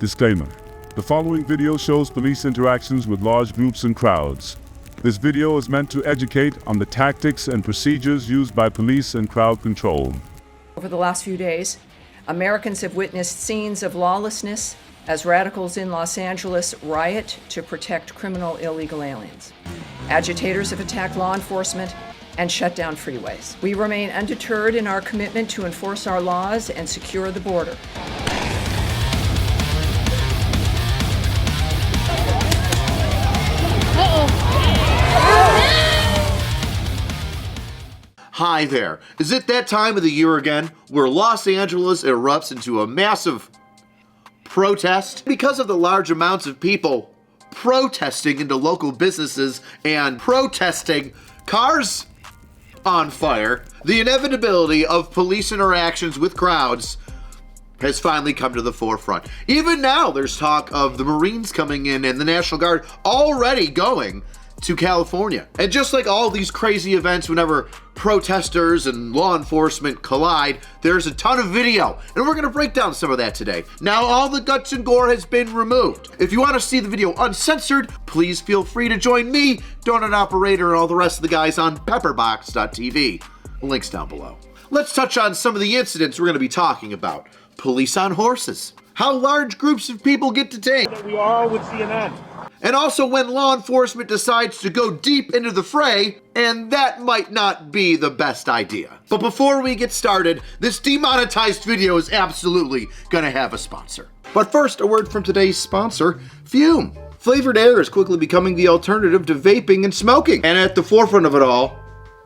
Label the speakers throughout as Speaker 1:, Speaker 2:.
Speaker 1: Disclaimer. The following video shows police interactions with large groups and crowds. This video is meant to educate on the tactics and procedures used by police and crowd control.
Speaker 2: Over the last few days, Americans have witnessed scenes of lawlessness as radicals in Los Angeles riot to protect criminal illegal aliens. Agitators have attacked law enforcement and shut down freeways. We remain undeterred in our commitment to enforce our laws and secure the border.
Speaker 3: Hi there. Is it that time of the year again where Los Angeles erupts into a massive protest? Because of the large amounts of people protesting into local businesses and protesting cars on fire, the inevitability of police interactions with crowds has finally come to the forefront. Even now, there's talk of the Marines coming in and the National Guard already going to California. And just like all these crazy events, whenever protesters and law enforcement collide, there's a ton of video, and we're gonna break down some of that today. Now, all the guts and gore has been removed. If you wanna see the video uncensored, please feel free to join me, Donut Operator, and all the rest of the guys on pepperbox.tv. Links down below. Let's touch on some of the incidents we're gonna be talking about. Police on horses. How large groups of people get detained.
Speaker 4: We are with CNN.
Speaker 3: And also when law enforcement decides to go deep into the fray, and that might not be the best idea. But before we get started, this demonetized video is absolutely gonna have a sponsor. But first, a word from today's sponsor, Fume. Flavored air is quickly becoming the alternative to vaping and smoking. And at the forefront of it all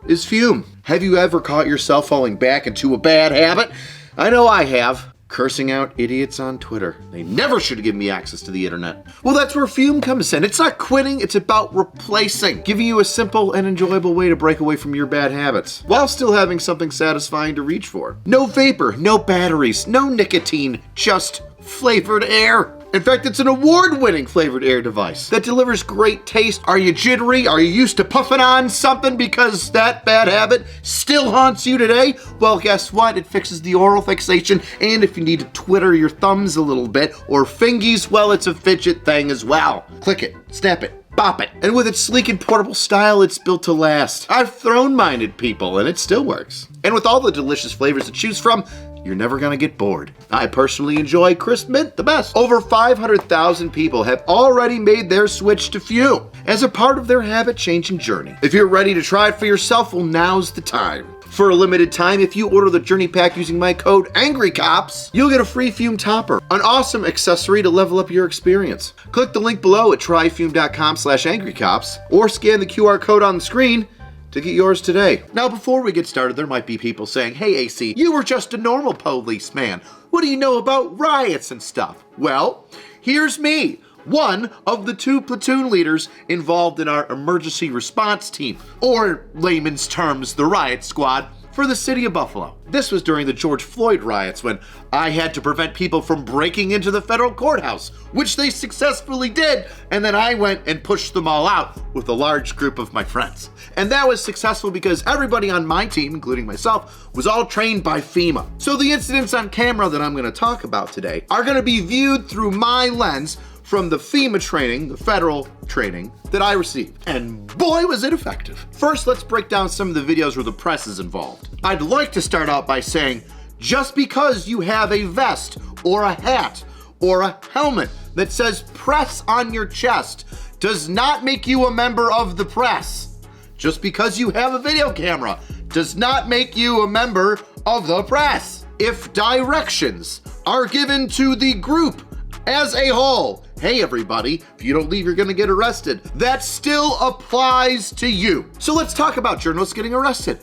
Speaker 3: is Fume. Have you ever caught yourself falling back into a bad habit? I know I have. Cursing out idiots on Twitter. They never should have given me access to the internet. Well, that's where Fume comes in. It's not quitting, it's about replacing, giving you a simple and enjoyable way to break away from your bad habits, while still having something satisfying to reach for. No vapor, no batteries, no nicotine, just flavored air. In fact, it's an award-winning flavored air device that delivers great taste. Are you jittery? Are you used to puffing on something because that bad habit still haunts you today? Well, guess what? It fixes the oral fixation, and if you need to twiddle your thumbs a little bit, or fingies, well, it's a fidget thing as well. Click it, snap it, bop it. And with its sleek and portable style, it's built to last. I've thrown mine at people, and it still works. And with all the delicious flavors to choose from, you're never gonna get bored. I personally enjoy crisp mint the best. Over 500,000 people have already made their switch to Fume as a part of their habit-changing journey. If you're ready to try it for yourself, well, now's the time. For a limited time, if you order the Journey Pack using my code ANGRYCOPS, you'll get a free Fume topper, an awesome accessory to level up your experience. Click the link below at tryfume.com/angrycops or scan the QR code on the screen to get yours today. Now, before we get started, there might be people saying, hey AC, you were just a normal policeman. What do you know about riots and stuff? Well, here's me, one of the 2 platoon leaders involved in our emergency response team, or layman's terms, the riot squad, for the city of Buffalo. This was during the George Floyd riots when I had to prevent people from breaking into the federal courthouse, which they successfully did, and then I went and pushed them all out with a large group of my friends. And that was successful because everybody on my team, including myself, was all trained by FEMA. So the incidents on camera that I'm gonna talk about today are gonna be viewed through my lens from the FEMA training, the federal training, that I received. And boy, was it effective. First, let's break down some of the videos where the press is involved. I'd like to start out by saying, just because you have a vest or a hat or a helmet that says press on your chest does not make you a member of the press. Just because you have a video camera does not make you a member of the press. If directions are given to the group as a whole, hey everybody, if you don't leave, you're gonna get arrested, that still applies to you. So let's talk about journalists getting arrested.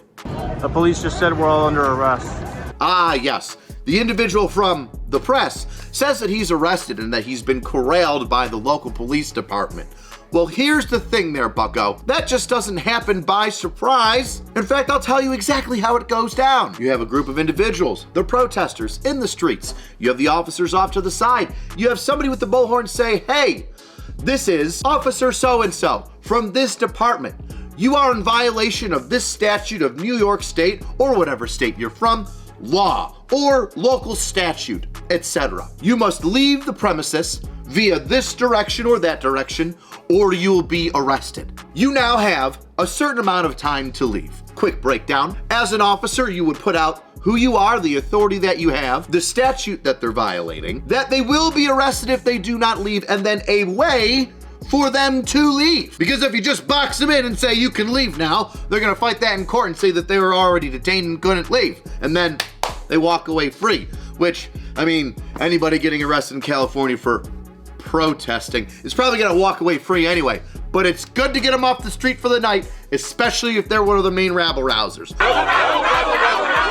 Speaker 4: The police just said we're all under arrest.
Speaker 3: Ah, yes. The individual from the press says that he's arrested and that he's been corralled by the local police department. Well, here's the thing there, bucko. That just doesn't happen by surprise. In fact, I'll tell you exactly how it goes down. You have a group of individuals, the protesters, in the streets. You have the officers off to the side. You have somebody with the bullhorn say, hey, this is Officer so-and-so from this department. You are in violation of this statute of New York State, or whatever state you're from, law, or local statute. etc. You must leave the premises via this direction or that direction, or you'll be arrested. You now have a certain amount of time to leave. Quick breakdown. As an officer, you would put out who you are, the authority that you have, the statute that they're violating, that they will be arrested if they do not leave, and then a way for them to leave. Because if you just box them in and say you can leave now, they're gonna fight that in court and say that they were already detained and couldn't leave. And then they walk away free, which, I mean, anybody getting arrested in California for protesting is probably gonna walk away free anyway. But it's good to get them off the street for the night, especially if they're one of the main rabble-rousers.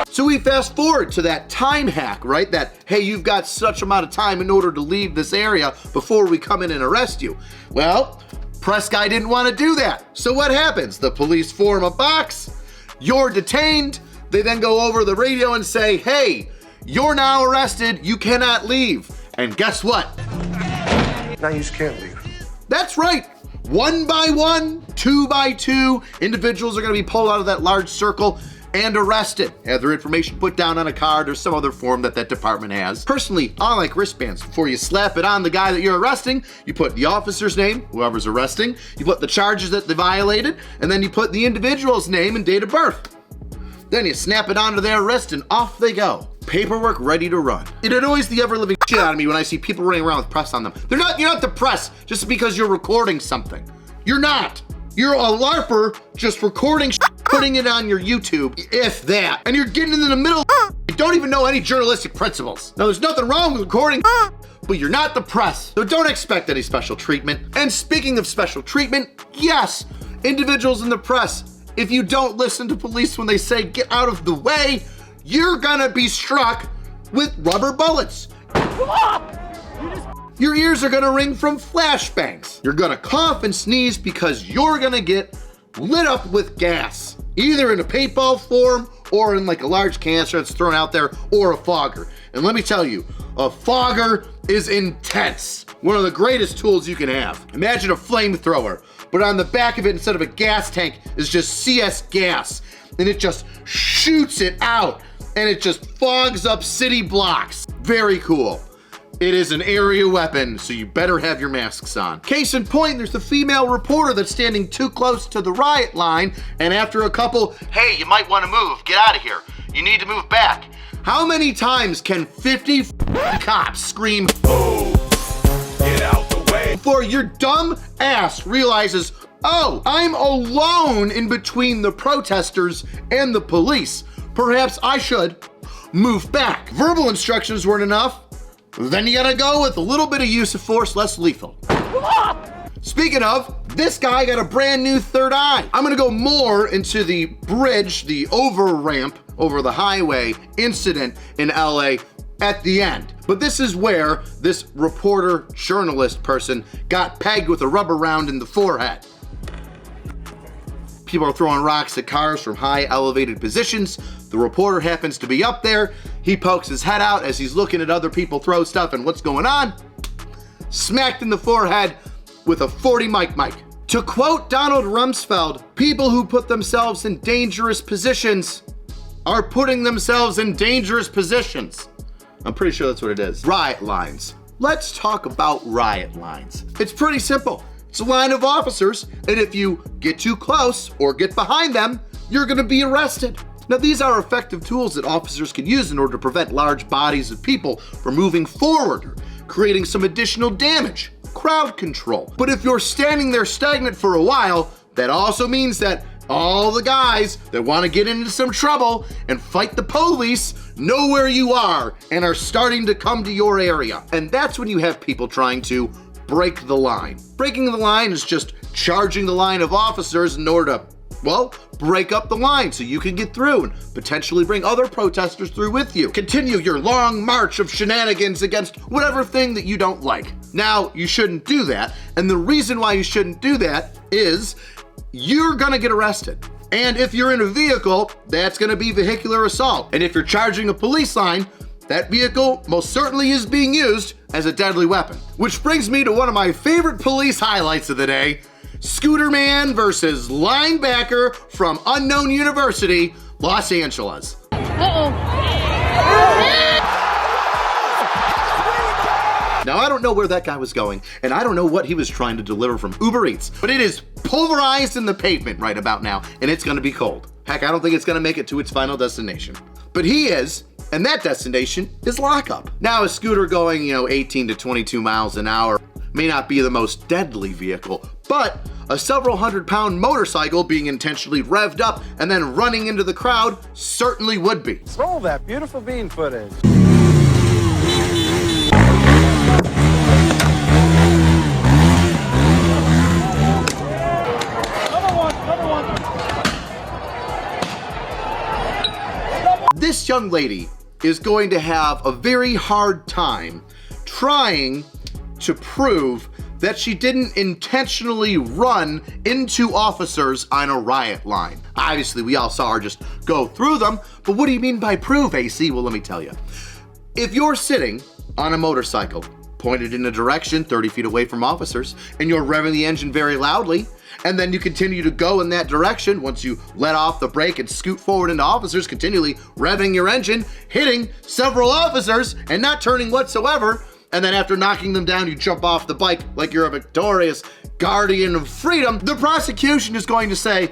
Speaker 3: So we fast forward to that time hack, right? That, hey, you've got such amount of time in order to leave this area before we come in and arrest you. Well, press guy didn't want to do that. So what happens? The police form a box, you're detained, they then go over the radio and say, hey, you're now arrested, you cannot leave. And guess what?
Speaker 5: Now you just can't leave.
Speaker 3: That's right. 1 by 1, 2 by 2, individuals are gonna be pulled out of that large circle and arrested. Have their information put down on a card or some other form that department has. Personally, I like wristbands. Before you slap it on the guy that you're arresting, you put the officer's name, whoever's arresting, you put the charges that they violated, and then you put the individual's name and date of birth. Then you snap it onto their wrist and off they go. Paperwork ready to run. It annoys the ever-living shit out of me when I see people running around with press on them. You're not the press just because you're recording something. You're not. You're a LARPer just recording shit, putting it on your YouTube, if that. And you're getting in the middle of you don't even know any journalistic principles. Now, there's nothing wrong with recording, but you're not the press. So don't expect any special treatment. And speaking of special treatment, yes, individuals in the press, if you don't listen to police when they say get out of the way, you're gonna be struck with rubber bullets. Your ears are gonna ring from flashbangs. You're gonna cough and sneeze because you're gonna get lit up with gas, either in a paintball form or in like a large canister that's thrown out there, or a fogger. And let me tell you, a fogger is intense. One of the greatest tools you can have. Imagine a flamethrower, but on the back of it, instead of a gas tank, is just CS gas. And it just shoots it out, and it just fogs up city blocks. Very cool. It is an area weapon, so you better have your masks on. Case in point, there's the female reporter that's standing too close to the riot line, and after a couple, hey, you might want to move, get out of here, you need to move back. How many times can 50 cops scream, "Oh, get out the way," before your dumb ass realizes, oh, I'm alone in between the protesters and the police. Perhaps I should move back. Verbal instructions weren't enough. Then you gotta go with a little bit of use of force, less lethal. Speaking of, this guy got a brand new third eye. I'm gonna go more into the bridge, the over ramp over the highway incident in LA at the end. But this is where this reporter, journalist person got pegged with a rubber round in the forehead. People are throwing rocks at cars from high elevated positions. The reporter happens to be up there. He pokes his head out as he's looking at other people throw stuff and what's going on. Smacked in the forehead with a 40 mic. To quote Donald Rumsfeld, people who put themselves in dangerous positions are putting themselves in dangerous positions. I'm pretty sure that's what it is. Riot lines. Let's talk about riot lines. It's pretty simple. It's a line of officers, and if you get too close or get behind them, you're gonna be arrested. Now, these are effective tools that officers can use in order to prevent large bodies of people from moving forward or creating some additional damage. Crowd control. But if you're standing there stagnant for a while, that also means that all the guys that want to get into some trouble and fight the police know where you are and are starting to come to your area. And that's when you have people trying to break the line. Breaking the line is just charging the line of officers in order to, well, break up the line so you can get through and potentially bring other protesters through with you. Continue your long march of shenanigans against whatever thing that you don't like. Now, you shouldn't do that, and the reason why you shouldn't do that is you're gonna get arrested. And if you're in a vehicle, that's gonna be vehicular assault. And if you're charging a police line, that vehicle most certainly is being used as a deadly weapon. Which brings me to one of my favorite police highlights of the day: Scooter Man versus linebacker from unknown university, Los Angeles. Now, I don't know where that guy was going, and I don't know what he was trying to deliver from Uber Eats, but it is pulverized in the pavement right about now, and it's gonna be cold. Heck, I don't think it's gonna make it to its final destination. But he is, and that destination is lockup. Now, a scooter going, 18 to 22 miles an hour may not be the most deadly vehicle, but a several hundred-pound motorcycle being intentionally revved up and then running into the crowd certainly would be.
Speaker 6: Roll that beautiful bean footage.
Speaker 3: This young lady is going to have a very hard time trying to prove that she didn't intentionally run into officers on a riot line. Obviously, we all saw her just go through them, but what do you mean by prove, AC? Well, let me tell you. If you're sitting on a motorcycle, pointed in a direction 30 feet away from officers, and you're revving the engine very loudly, and then you continue to go in that direction once you let off the brake and scoot forward into officers, continually revving your engine, hitting several officers, and not turning whatsoever, and then after knocking them down, you jump off the bike like you're a victorious guardian of freedom, the prosecution is going to say,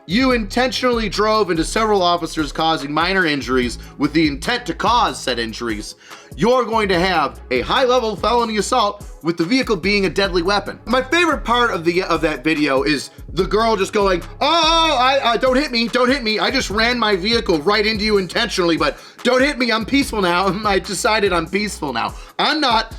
Speaker 3: you intentionally drove into several officers causing minor injuries with the intent to cause said injuries. You're going to have a high-level felony assault with the vehicle being a deadly weapon. My favorite part of that video is the girl just going, don't hit me. I just ran my vehicle right into you intentionally, but don't hit me, I'm peaceful now. I decided I'm peaceful now. I'm not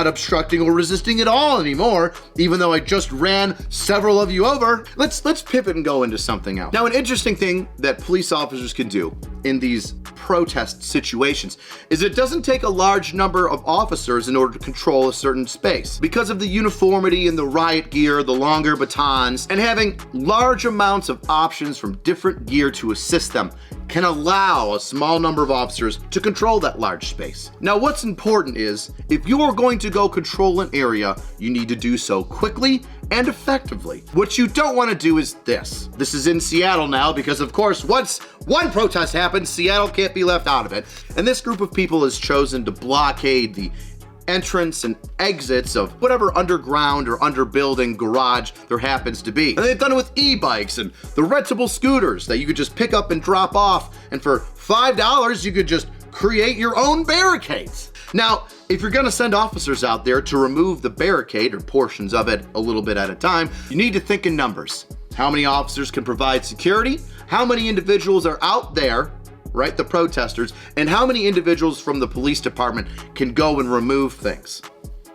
Speaker 3: obstructing or resisting at all anymore, even though I just ran several of you over. Let's pivot and go into something else. Now, an interesting thing that police officers can do in these protest situations is it doesn't take a large number of officers in order to control a certain space. Because of the uniformity in the riot gear, the longer batons, and having large amounts of options from different gear to assist them can allow a small number of officers to control that large space. Now, what's important is if you are going to go control an area, you need to do so quickly and effectively. What you don't want to do is this. This is in Seattle now because, of course, once one protest happens, Seattle can't be left out of it. And this group of people has chosen to blockade the entrance and exits of whatever underground or underbuilding garage there happens to be. And they've done it with e-bikes and the rentable scooters that you could just pick up and drop off, and for $5 you could just create your own barricades. Now, if you're gonna send officers out there to remove the barricade or portions of it a little bit at a time, you need to think in numbers. How many officers can provide security? How many individuals are out there, right, the protesters, and how many individuals from the police department can go and remove things?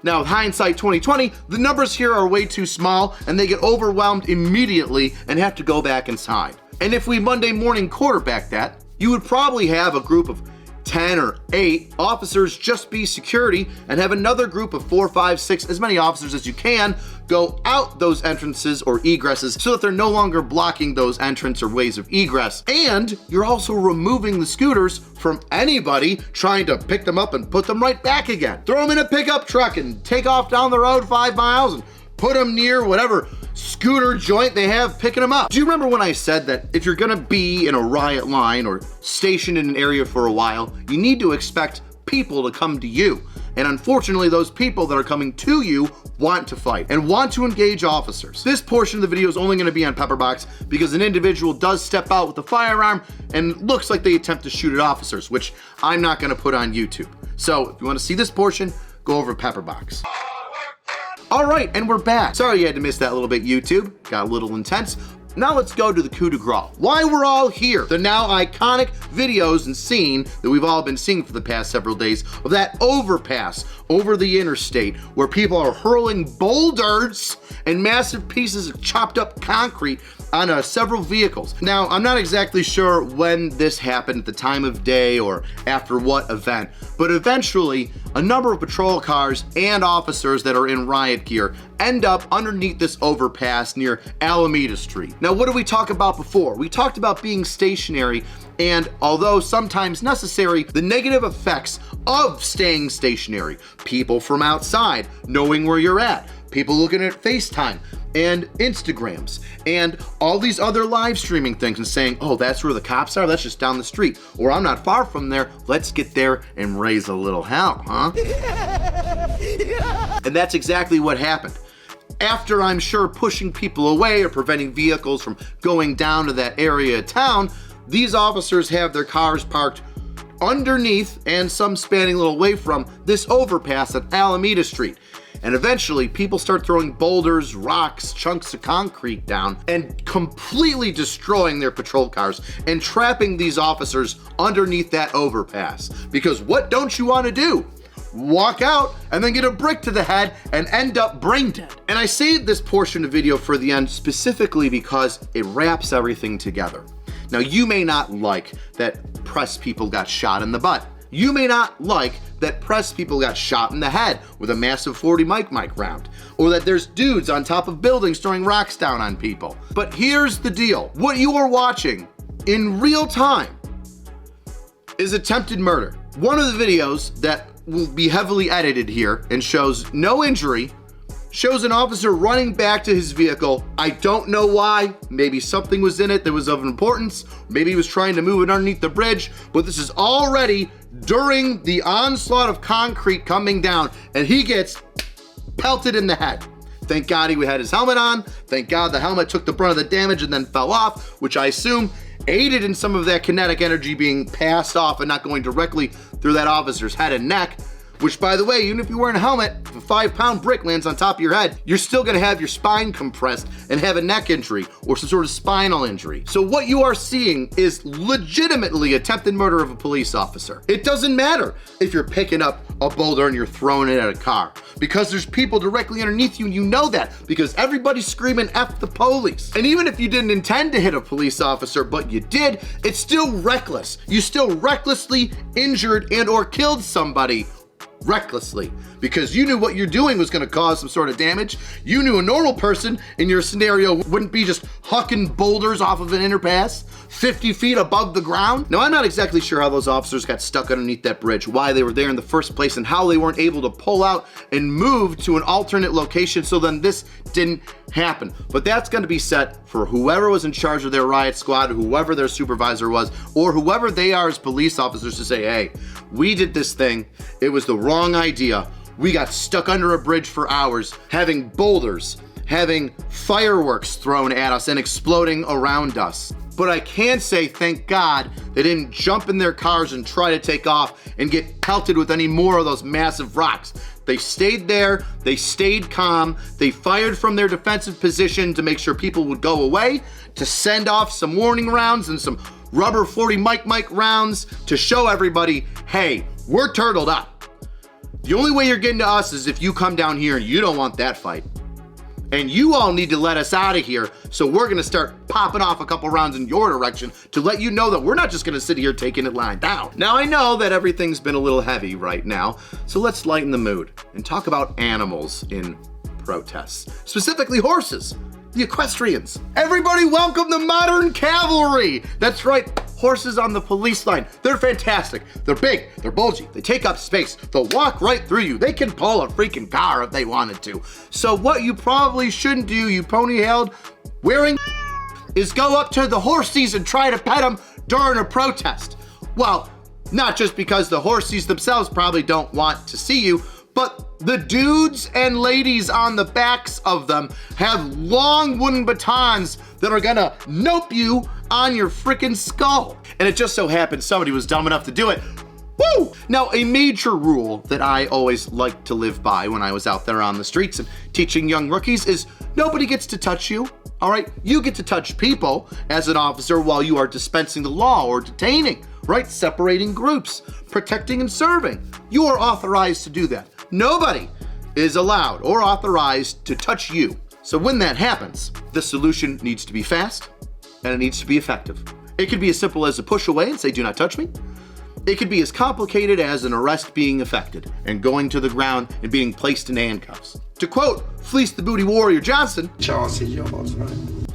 Speaker 3: Now, with hindsight 2020, the numbers here are way too small and they get overwhelmed immediately and have to go back inside. And if we Monday morning quarterback that, you would probably have a group of 10 or 8 officers just be security and have another group of 4, 5, 6, as many officers as you can go out those entrances or egresses so that they're no longer blocking those entrance or ways of egress. And you're also removing the scooters from anybody trying to pick them up and put them right back again. Throw them in a pickup truck and take off down the road 5 miles and put them near whatever scooter joint they have picking them up. Do you remember when I said that if you're gonna be in a riot line or stationed in an area for a while, you need to expect people to come to you? And unfortunately, those people that are coming to you want to fight and want to engage officers. This portion of the video is only gonna be on Pepperbox because an individual does step out with a firearm and looks like they attempt to shoot at officers, which I'm not gonna put on YouTube. So if you wanna see this portion, go over to Pepperbox. All right, and we're back. Sorry you had to miss that little bit, YouTube. Got a little intense. Now let's go to the coup de grace. Why we're all here. The now iconic videos and scene that we've all been seeing for the past several days of that overpass over the interstate where people are hurling boulders and massive pieces of chopped up concrete on several vehicles. Now, I'm not exactly sure when this happened, at the time of day or after what event, but eventually a number of patrol cars and officers that are in riot gear end up underneath this overpass near Alameda Street. Now, what did we talk about before? We talked about being stationary, and although sometimes necessary, the negative effects of staying stationary. People from outside knowing where you're at. people looking at FaceTime and Instagrams and all these other live streaming things and saying, oh, that's where the cops are? That's just down the street. Or I'm not far from there. Let's get there and raise a little hell, huh? And that's exactly what happened. After, I'm sure, pushing people away or preventing vehicles from going down to that area of town, these officers have their cars parked underneath and some spanning a little away from this overpass at Alameda Street. And eventually people start throwing boulders, rocks, chunks of concrete down and completely destroying their patrol cars and trapping these officers underneath that overpass. Because what don't you want to do? Walk out and then get a brick to the head and end up brain dead. And I saved this portion of video for the end specifically because it wraps everything together. Now, you may not like that press people got shot in the butt. You may not like that press people got shot in the head with a massive 40 mic round, or that there's dudes on top of buildings throwing rocks down on people. But here's the deal. What you are watching in real time is attempted murder. One of the videos that will be heavily edited here and shows no injury, shows an officer running back to his vehicle. I don't know why. Maybe something was in it that was of importance. Maybe he was trying to move it underneath the bridge, but this is already during the onslaught of concrete coming down, and he gets pelted in the head. Thank God he had his helmet on. Thank God the helmet took the brunt of the damage and then fell off, which I assume aided in some of that kinetic energy being passed off and not going directly through that officer's head and neck. Which, by the way, even if you're wearing a helmet, if a 5-pound brick lands on top of your head, you're still gonna have your spine compressed and have a neck injury or some sort of spinal injury. So what you are seeing is legitimately attempted murder of a police officer. It doesn't matter if you're picking up a boulder and you're throwing it at a car, because there's people directly underneath you and you know that, because everybody's screaming F the police. And even if you didn't intend to hit a police officer, but you did, it's still reckless. You still recklessly injured and or killed somebody recklessly, because you knew what you're doing was going to cause some sort of damage. You knew a normal person in your scenario wouldn't be just hucking boulders off of an underpass 50 feet above the ground. Now, I'm not exactly sure how those officers got stuck underneath that bridge, why they were there in the first place, and how they weren't able to pull out and move to an alternate location so then this didn't happen. But that's going to be set for whoever was in charge of their riot squad, whoever their supervisor was, or whoever they are as police officers to say, hey, we did this thing. It was the wrong idea. We got stuck under a bridge for hours, having boulders, having fireworks thrown at us and exploding around us. But I can say, thank God, they didn't jump in their cars and try to take off and get pelted with any more of those massive rocks. They stayed there, they stayed calm, they fired from their defensive position to make sure people would go away, to send off some warning rounds and some rubber 40 mic rounds to show everybody, hey, we're turtled up. The only way you're getting to us is if you come down here and you don't want that fight. And you all need to let us out of here, so we're gonna start popping off a couple rounds in your direction to let you know that we're not just gonna sit here taking it lying down. Now, I know that everything's been a little heavy right now, so let's lighten the mood and talk about animals in protests, specifically horses, the equestrians. Everybody welcome the modern cavalry. That's right, horses on the police line. They're fantastic. They're big, they're bulgy, they take up space, they'll walk right through you. They can pull a freaking car if they wanted to. So what you probably shouldn't do, you pony-tailed wearing, is go up to the horsies and try to pet them during a protest. Well, not just because the horsies themselves probably don't want to see you, but the dudes and ladies on the backs of them have long wooden batons that are gonna nope you on your freaking skull. And it just so happens somebody was dumb enough to do it. Woo! Now, a major rule that I always liked to live by when I was out there on the streets and teaching young rookies is nobody gets to touch you, all right? You get to touch people as an officer while you are dispensing the law or detaining, right? Separating groups, protecting and serving. You are authorized to do that. Nobody is allowed or authorized to touch you. So when that happens, the solution needs to be fast and it needs to be effective. It could be as simple as a push away and say, do not touch me. It could be as complicated as an arrest being effected and going to the ground and being placed in handcuffs. To quote Fleece the Booty Warrior Johnson,
Speaker 5: Charles is yours, right?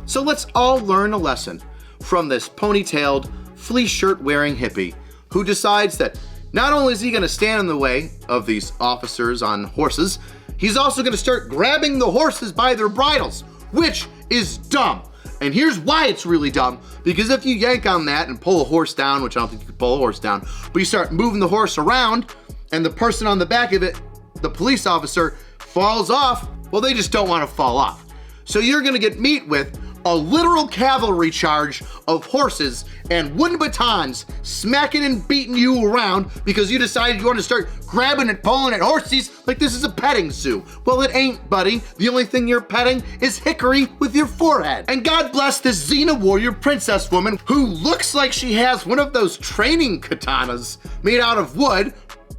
Speaker 3: So let's all learn a lesson from this ponytailed, fleece shirt wearing hippie who decides that not only is he gonna stand in the way of these officers on horses, He's also gonna start grabbing the horses by their bridles, which is dumb. And here's why it's really dumb, because if you yank on that and pull a horse down, which I don't think you can pull a horse down, but you start moving the horse around and the person on the back of it, the police officer, falls off, well, they just don't want to fall off. So you're gonna get meet with a literal cavalry charge of horses and wooden batons smacking and beating you around because you decided you want to start grabbing and pulling at horses like this is a petting zoo. Well, it ain't, buddy. The only thing you're petting is hickory with your forehead. And God bless this Xena warrior princess woman who looks like she has one of those training katanas made out of wood.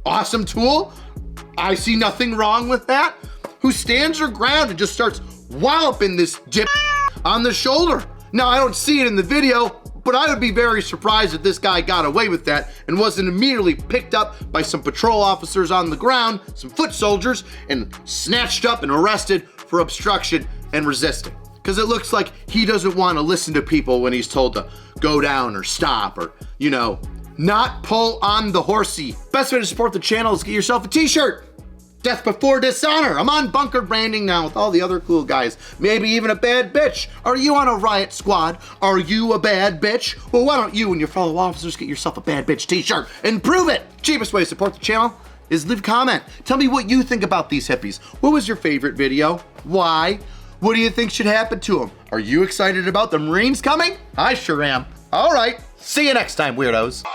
Speaker 3: Awesome tool. I see nothing wrong with that. Who stands her ground and just starts walloping this dip on the shoulder. Now, I don't see it in the video, but I would be very surprised if this guy got away with that and wasn't immediately picked up by some patrol officers on the ground, some foot soldiers, and snatched up and arrested for obstruction and resisting. Because it looks like he doesn't want to listen to people when he's told to go down or stop or, you know, not pull on the horsey. Best way to support the channel is get yourself a t-shirt. Death before dishonor. I'm on bunker branding now with all the other cool guys. Maybe even a bad bitch. Are you on a riot squad? Are you a bad bitch? Well, why don't you and your fellow officers get yourself a bad bitch t-shirt and prove it? Cheapest way to support the channel is leave a comment. Tell me what you think about these hippies. What was your favorite video? Why? What do you think should happen to them? Are you excited about the Marines coming? I sure am. All right. See you next time, weirdos.